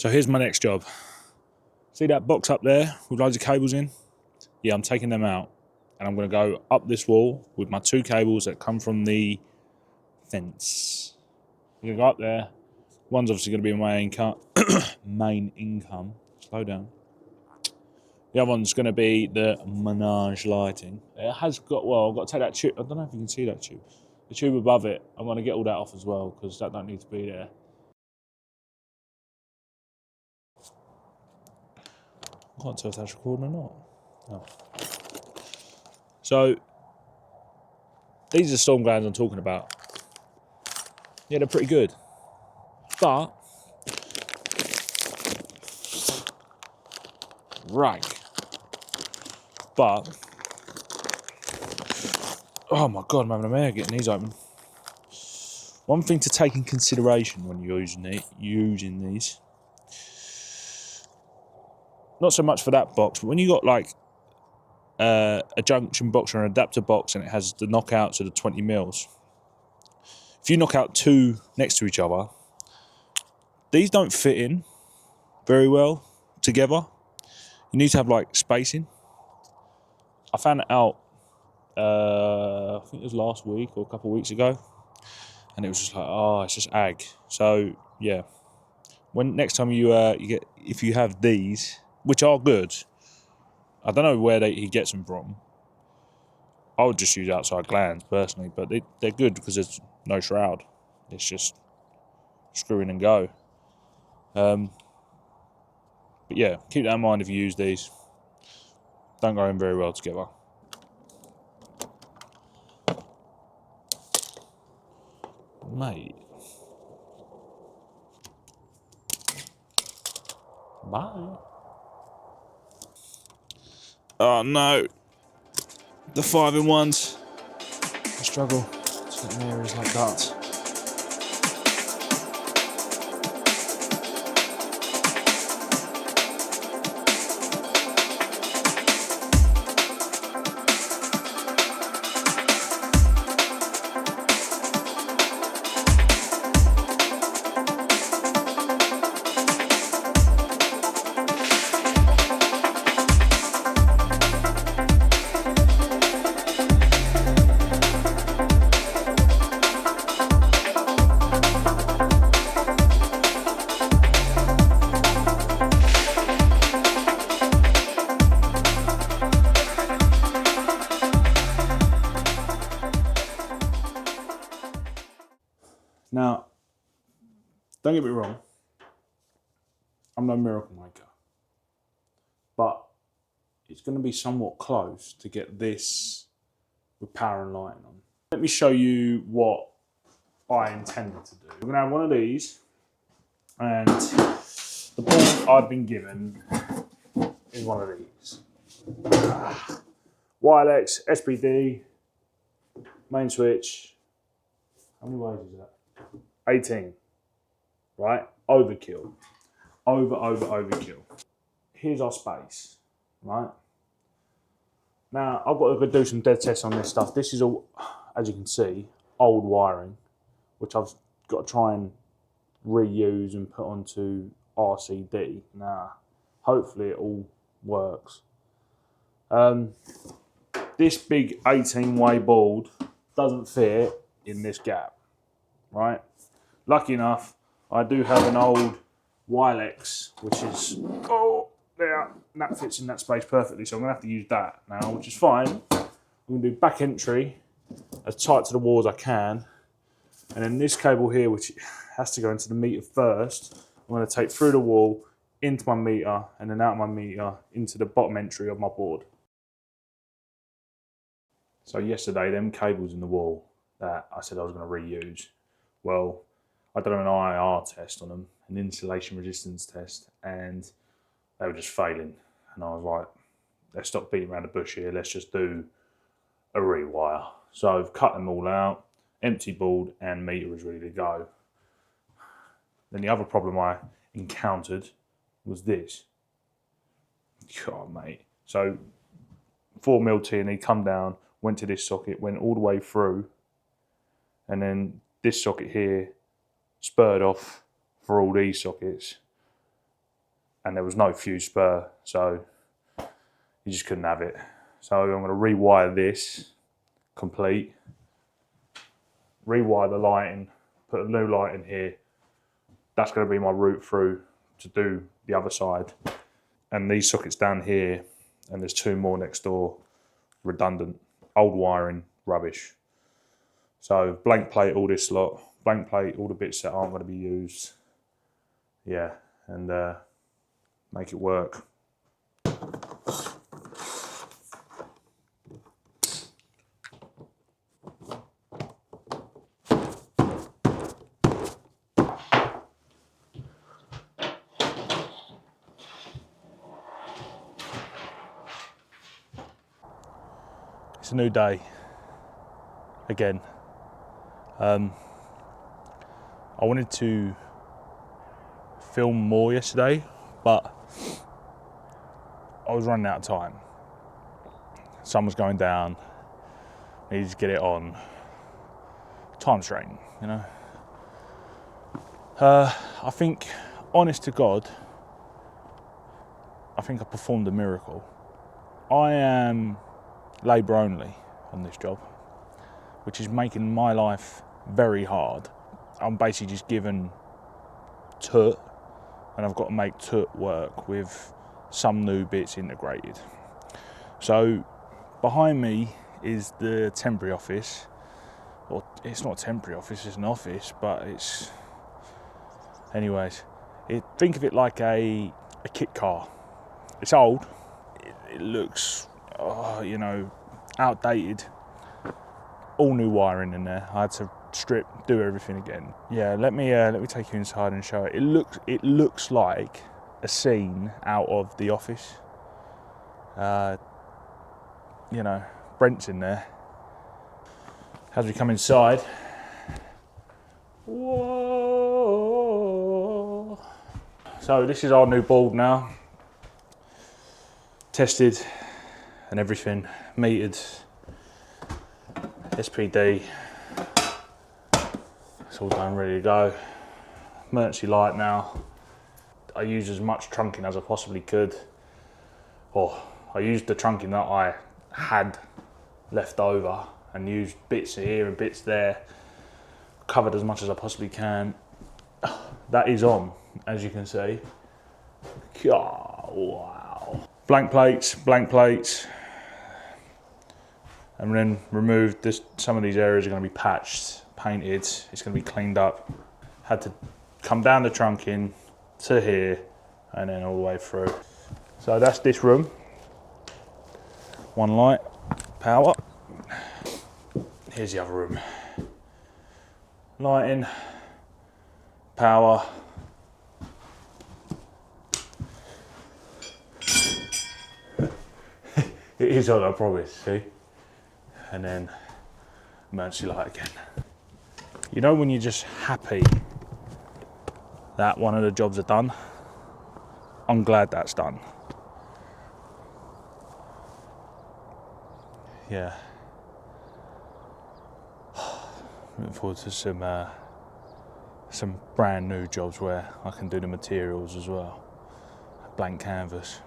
So here's my next job. See that box up there with loads of cables in? Yeah, I'm taking them out. And I'm going to go up this wall with my 2 cables that come from the fence. I'm going to go up there. One's obviously going to be my main income. Slow down. The other one's going to be the Menage lighting. It has got, well, I've got to take that tube. I don't know if you can see that tube. The tube above it, I'm going to get all that off as well because that don't need to be there. I can't tell if that's recording or not. No. So, these are the storm glands I'm talking about. Yeah, they're pretty good. But, right. But, oh my God, I'm having a mare getting these open. One thing to take in consideration when you're using these, not so much for that box, but when you got like a junction box or an adapter box and it has the knockouts of the 20 mils, if you knock out 2 next to each other, these don't fit in very well together. You need to have like spacing. I found it out, I think it was last week or a couple of weeks ago, and it was just like, oh, it's just ag. So yeah, when next time you get, if you have these, which are good, I don't know where he gets them from. I would just use outside glands personally, but they're good because there's no shroud. It's just screw in and go. But yeah, keep that in mind if you use these. Don't go in very well together. Mate. Bye. Oh no. The 5-in-1s. I struggle to get in areas like that. Now, don't get me wrong, I'm no miracle maker, but it's going to be somewhat close to get this with power and lighting on. Let me show you what I intended to do. We're going to have one of these, and the board I've been given is one of these. YLX, SPD, main switch. How many ways is that? 18, right? Overkill. Overkill. Here's our space, right? Now, I've got to go do some dead tests on this stuff. This is all, as you can see, old wiring, which I've got to try and reuse and put onto RCD. Now, hopefully it all works. This big 18-way board doesn't fit in this gap, right? Lucky enough, I do have an old YLX, which is, oh, there, and that fits in that space perfectly, so I'm going to have to use that now, which is fine. I'm going to do back entry as tight to the wall as I can, and then this cable here, which has to go into the meter first, I'm going to take through the wall, into my meter, and then out of my meter, into the bottom entry of my board. So yesterday, them cables in the wall that I said I was going to reuse, well, I done an IR test on them, an insulation resistance test, and they were just failing. And I was like, let's stop beating around the bush here, let's just do a rewire. So I've cut them all out, empty board and meter is ready to go. Then the other problem I encountered was this. God, mate. So 4mm T&E come down, went to this socket, went all the way through, and then this socket here spurred off for all these sockets. and there was no fuse spur, so you just couldn't have it. So I'm going to rewire this complete, rewire the lighting, put a new light in here. That's going to be my route through to do the other side. And these sockets down here, and there's 2 more next door, redundant, old wiring, rubbish. So blank plate all this lot, blank plate all the bits that aren't going to be used. Yeah, and make it work. It's a new day again. I wanted to film more yesterday, but I was running out of time. Sun was going down, needed to get it on. Time strain, you know. I think, honest to God, I think I performed a miracle. I am labour only on this job, which is making my life very hard. I'm basically just given tut, and I've got to make tut work with some new bits integrated. So behind me is the temporary office, or it's not a temporary office, it's an office, but it's, anyways, think of it like a kit car. It's old, it looks, you know, outdated. All new wiring in there. I had to strip, do everything again. Yeah, let me take you inside and show it. It looks like a scene out of The Office. You know, Brent's in there. As we come inside, whoa! So this is our new board now. Tested and everything, metered. SPD, it's all done, ready to go. Emergency light now. I used as much trunking as I possibly could. Or I used the trunking that I had left over and used bits here and bits there. Covered as much as I possibly can. That is on, as you can see. Oh, wow. Blank plates. And then removed this. Some of these areas are going to be patched, painted. It's going to be cleaned up. Had to come down the trunking to here and then all the way through. So that's this room. One light, power. Here's the other room. Lighting, power. It is on, I promise, see? And then emergency light again. You know when you're just happy that one of the jobs are done? I'm glad that's done. Yeah. Looking forward to some brand new jobs where I can do the materials as well. Blank canvas.